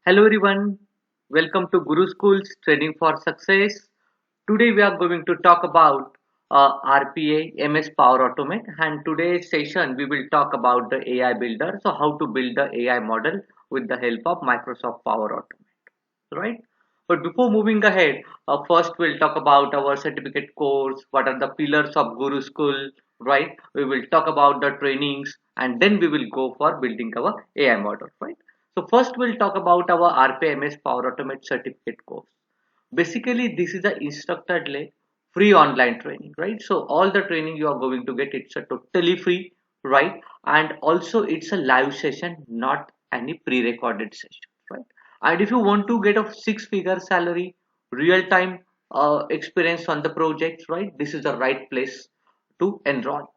Hello everyone, welcome to Guru Schools Training for Success. Today we are going to talk about RPA MS Power Automate, and today's session we will talk about the AI builder. So how to build the AI model with the help of Microsoft Power Automate, right? But before moving ahead, first we'll talk about our certificate course, what are the pillars of Guru School, right? We will talk about the trainings and then we will go for building our AI model, right? So first we'll talk about our RPMS Power Automate certificate course. Basically, this is a instructor-led free online training, right? So all the training you are going to get, it's a totally free, right? And also it's a live session, not any pre-recorded session, right? And if you want to get a six-figure salary, real-time experience on the projects, right? This is the right place to enroll.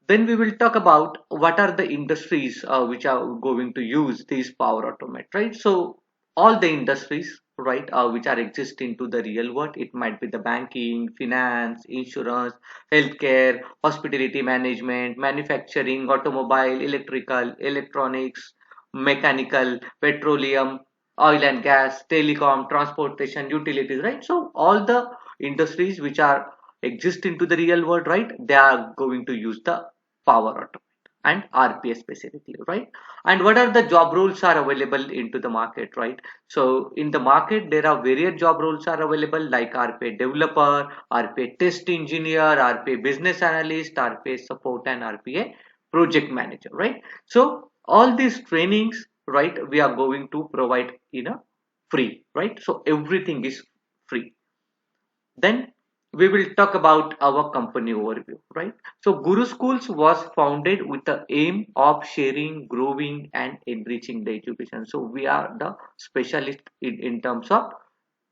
Then we will talk about what are the industries which are going to use these Power Automate, right? So all the industries, right, which are existing to the real world. It might be the banking, finance, insurance, healthcare, hospitality management, manufacturing, automobile, electrical, electronics, mechanical, petroleum, oil and gas, telecom, transportation, utilities, right? So all the industries which are exist into the real world, right? They are going to use the Power Automate and RPA specifically, right? And what are the job roles are available into the market, right? So in the market, there are various job roles are available like RPA developer, RPA test engineer, RPA business analyst, RPA support, and RPA project manager, right? So all these trainings, right, we are going to provide in a free, right? So everything is free. Then we will talk about our company overview, right? So Guru Schools was founded with the aim of sharing, growing, and enriching the education. So we are the specialist in terms of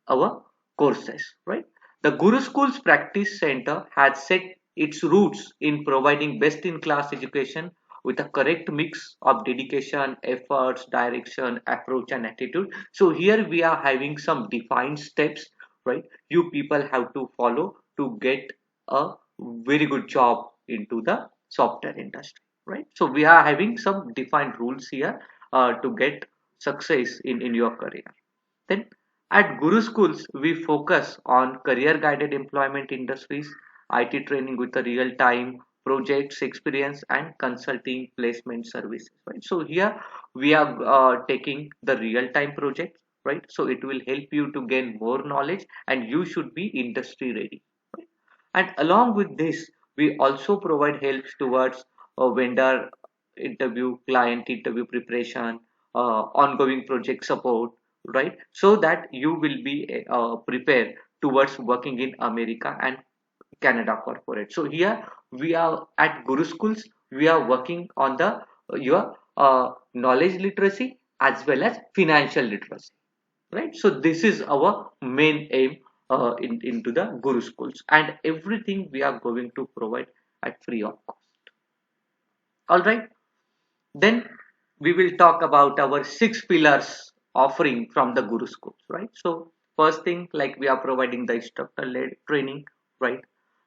our courses, right? The Guru Schools Practice Center has set its roots in providing best-in-class education with a correct mix of dedication, efforts, direction, approach, and attitude. So here we are having some defined steps, right? You people have to follow to get a very good job into the software industry, right? So we are having some defined rules here to get success in your career. Then at Guru Schools, we focus on career guided employment industries, IT training with a real time projects experience, and consulting placement services. Right. So here we are taking the real time projects. Right. So it will help you to gain more knowledge, and you should be industry ready. Right? And along with this, we also provide help towards vendor interview, client interview preparation, ongoing project support, right? So that you will be prepared towards working in America and Canada corporate. So here we are at Guru Schools. We are working on the your knowledge literacy as well as financial literacy, right? So this is our main aim into the Guru Schools, and everything we are going to provide at free of cost. All right. Then we will talk about our six pillars offering from the Guru Schools, right? So first thing, like we are providing the instructor-led training, right?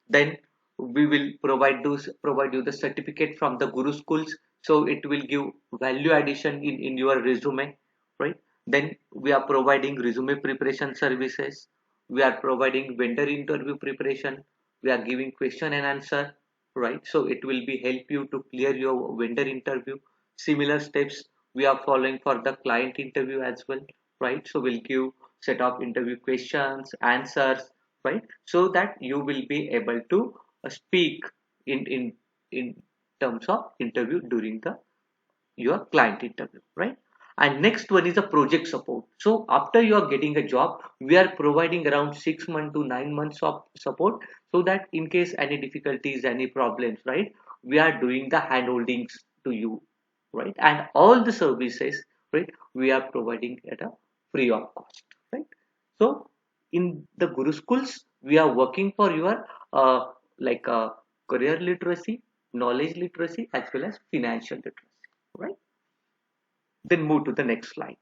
Then we will provide you the certificate from the Guru Schools, so it will give value addition in your resume, right? Then we are providing resume preparation services. We are providing vendor interview preparation. We are giving question and answer, right? So it will be help you to clear your vendor interview. Similar steps we are following for the client interview as well, right? So we'll give set of interview questions, answers, right? So that you will be able to speak in terms of interview during the your client interview, right? And next one is a project support. So after you are getting a job, we are providing around 6 months to 9 months of support, so that in case any difficulties, any problems, right, we are doing the hand holdings to you, right? And all the services, right, we are providing at a free of cost, right? So in the Guru Schools, we are working for your like career literacy, knowledge literacy, as well as financial literacy, right? Then move to the next slide.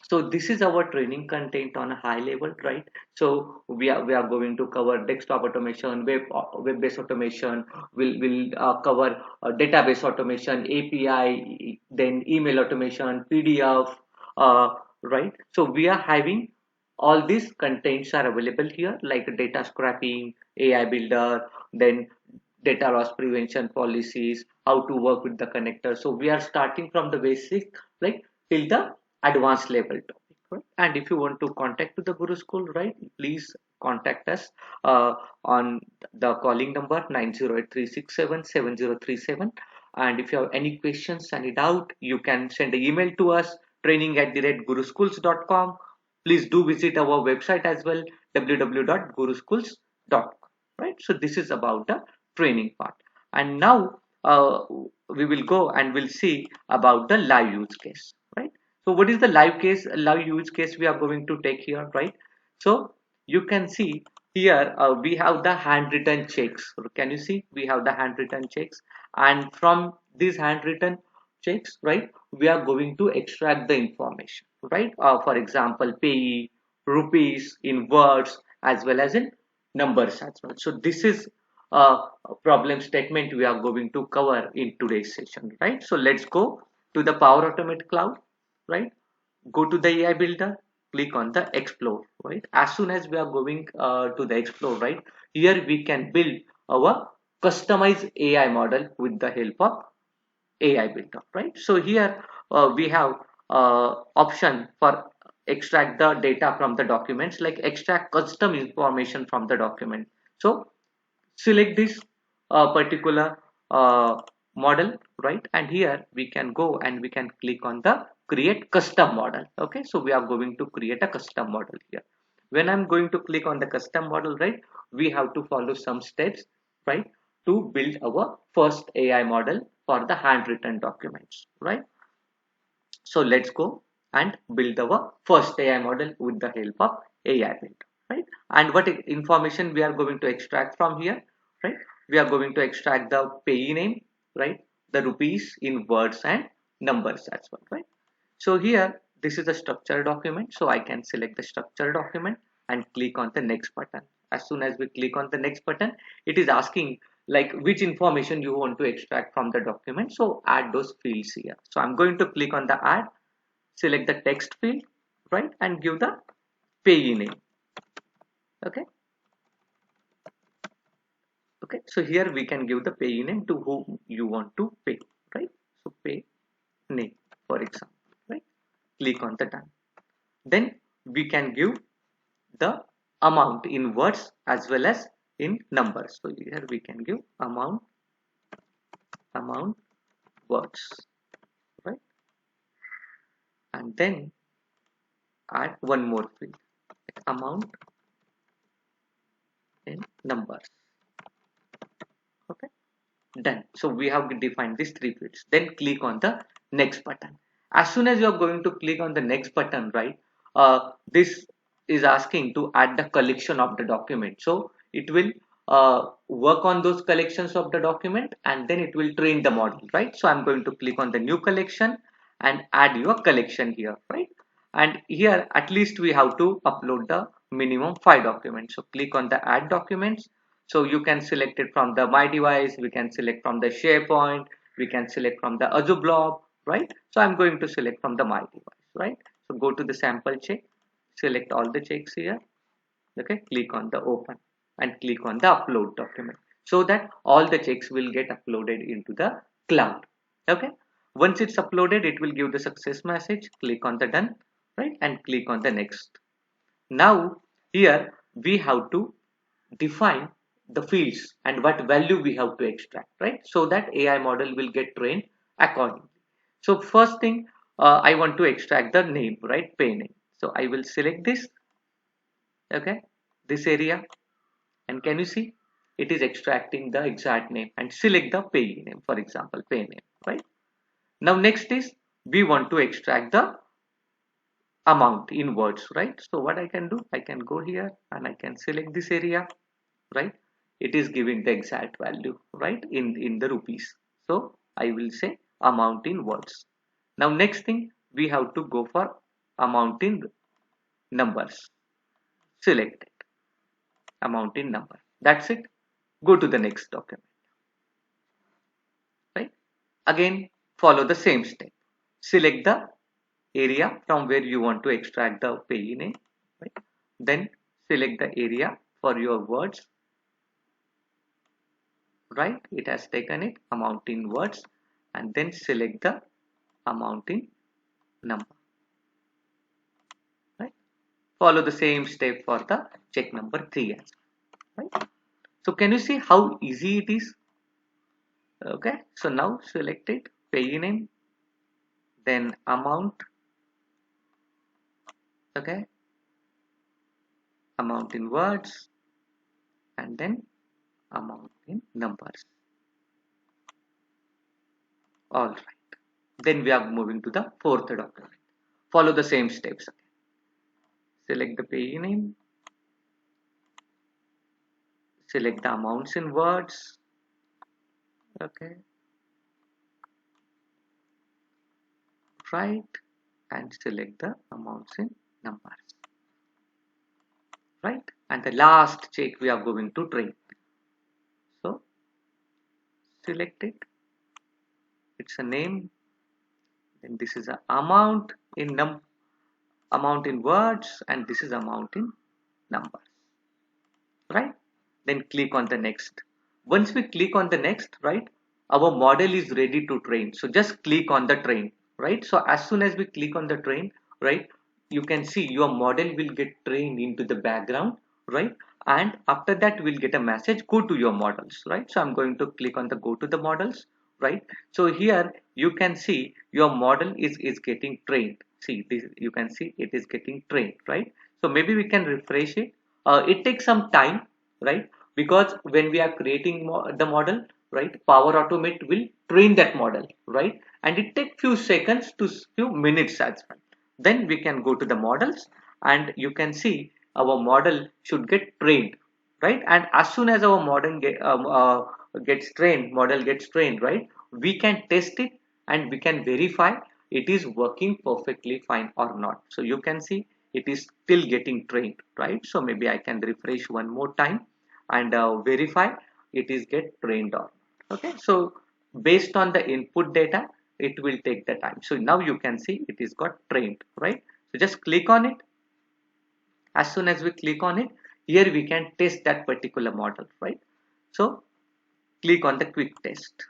So this is our training content on a high level, right? So we are going to cover desktop automation, web based automation. We'll cover database automation, API, then email automation, PDF, right? So we are having all these contents are available here, like data scrapping, AI builder, then data loss prevention policies, how to work with the connector. So we are starting from the basic, like till the advanced level topic, right? And if you want to contact to the Guru School, right, please contact us uh, on the calling number 908-367-7037. And if you have any questions, any doubt, you can send an email to us, training@guruschools.com. Please do visit our website as well, www.guruschools.com. Right. So this is about the training part. And now we will go and we'll see about the live use case. Right. So what is the live use case we are going to take here, right? So you can see here we have the handwritten checks. Can you see? We have the handwritten checks, and from these handwritten checks, right, we are going to extract the information, right? For example, payee, rupees in words as well as in numbers as well. So this is a problem statement we are going to cover in today's session, right? So let's go to the Power Automate Cloud, right? Go to the AI builder, click on the explore, right? As soon as we are going to the explore, right, here we can build our customized AI model with the help of AI builder, right? So here we have option for extract the data from the documents, like extract custom information from the document. So select this particular model, right? And here we can go and we can click on the create custom model. Okay, so we are going to create a custom model here. When I'm going to click on the custom model, right, we have to follow some steps, right, to build our first AI model for the handwritten documents, right? So let's go and build our first AI model with the help of AI builder, right? And what information we are going to extract from here, right? We are going to extract the payee name, right? The rupees in words and numbers as well, right? So here, this is a structured document. So I can select the structured document and click on the next button. As soon as we click on the next button, it is asking like which information you want to extract from the document. So add those fields here. So I'm going to click on the add, select the text field, right, and give the payee name. Okay. Okay. So here we can give the payee name to whom you want to pay, right? So pay name, for example, right? Click on the done. Then we can give the amount in words as well as in numbers. So here we can give amount words, right? And then add one more field, like amount in numbers. Okay, done. So we have defined these three fields. Then click on the next button. As soon as you are going to click on the next button, right, this is asking to add the collection of the document. So it will work on those collections of the document and then it will train the model, right? So I'm going to click on the new collection and add your collection here, right? And here at least we have to upload the minimum 5 documents. So click on the add documents. So you can select it from the my device, we can select from the SharePoint, we can select from the Azure blob, right? So I'm going to select from the my device, right? So go to the sample check, select all the checks here. Okay, click on the open and click on the upload document so that all the checks will get uploaded into the cloud. Okay, once it's uploaded, it will give the success message. Click on the done, right, and click on the next. Now here we have to define the fields and what value we have to extract, right? So that AI model will get trained accordingly. So first thing, I want to extract the name, right? Pay name. So I will select this, okay, this area, and can you see it is extracting the exact name and select the payee name, for example, pay name, right? Now next is we want to extract the amount in words, right? So what I can do, I can go here and I can select this area, right? It is giving the exact value, right, in the rupees. So I will say amount in words. Now next thing, we have to go for amount in numbers. Select it, amount in number. That's it. Go to the next document, right? Again follow the same step. Select the area from where you want to extract the payee name, right? Then select the area for your words, right? It has taken it amount in words, and then select the amount in number, right? Follow the same step for the check number 3 as well, right? So can you see how easy it is? Okay, so now select it, payee name, then amount, okay, amount in words, and then amount in numbers. All right. Then we are moving to the fourth document. Follow the same steps. Select the payee name, select the amounts in words, okay, right, and select the amounts in numbers, right. And the last check we are going to train. So select it. It's a name. Then this is a amount in words, and this is amount in numbers, right? Then click on the next. Once we click on the next, right, our model is ready to train. So just click on the train, right? So as soon as we click on the train, right, you can see your model will get trained into the background, right? And after that we'll get a message, go to your models, right? So I'm going to click on the go to the models, right? So here you can see your model is getting trained. See this, you can see it is getting trained, right? So maybe we can refresh it. It takes some time, right? Because when we are creating the model, right, Power Automate will train that model, right? And it takes few seconds to few minutes as well. Then we can go to the models, and you can see our model should get trained, right? And as soon as our model gets trained, right, we can test it and we can verify it is working perfectly fine or not. So you can see it is still getting trained, right? So maybe I can refresh one more time and verify it is get trained on. Okay, so based on the input data, it will take the time. So now you can see it is got trained, right? So just click on it. As soon as we click on it, here we can test that particular model, right? So click on the quick test,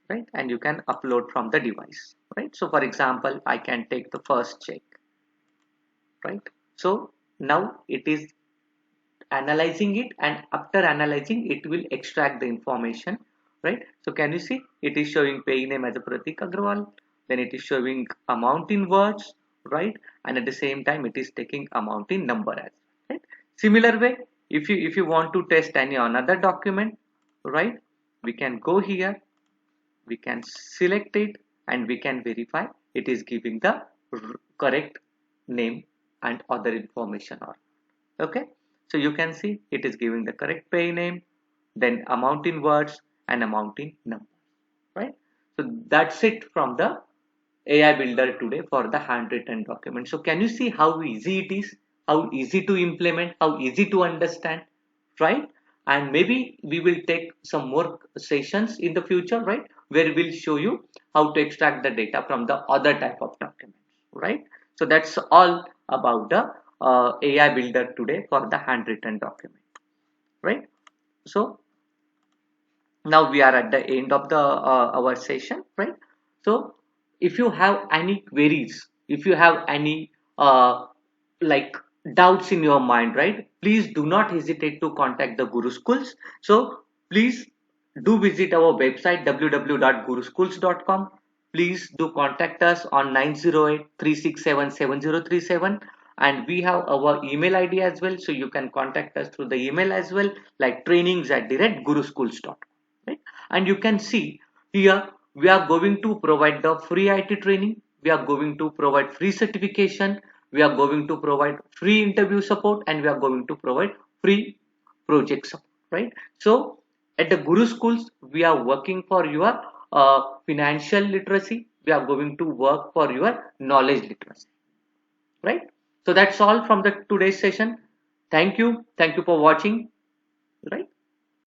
right, and you can upload from the device, right? So for example, I can take the first check, right? So now it is analyzing it, and after analyzing it will extract the information, right? So can you see it is showing payee name as a Pratik Agrawal, then it is showing amount in words, right? And at the same time it is taking amount in number as, right? Similar way, if you want to test any another document, right, we can go here, we can select it, and we can verify it is giving the correct name and other information, or okay. So you can see it is giving the correct pay name, then amount in words and amount in numbers, right? So that's it from the AI builder today for the handwritten document. So can you see how easy it is, how easy to implement, how easy to understand, right? And maybe we will take some more sessions in the future, right, where we'll show you how to extract the data from the other type of documents, right? So that's all about the AI builder today for the handwritten document, right? So now we are at the end of the our session, right? So if you have any queries, if you have any like doubts in your mind, right, please do not hesitate to contact the Guru Schools. So please do visit our website www.guruschools.com. Please do contact us on 908-367-7037, and we have our email ID as well, so you can contact us through the email as well, like trainings@guruschools.com, right? And you can see here we are going to provide the free IT training, we are going to provide free certification, we are going to provide free interview support, and we are going to provide free project support, right? So at the Guru Schools, we are working for your financial literacy, we are going to work for your knowledge literacy, right? So that's all from the today's session. Thank you for watching.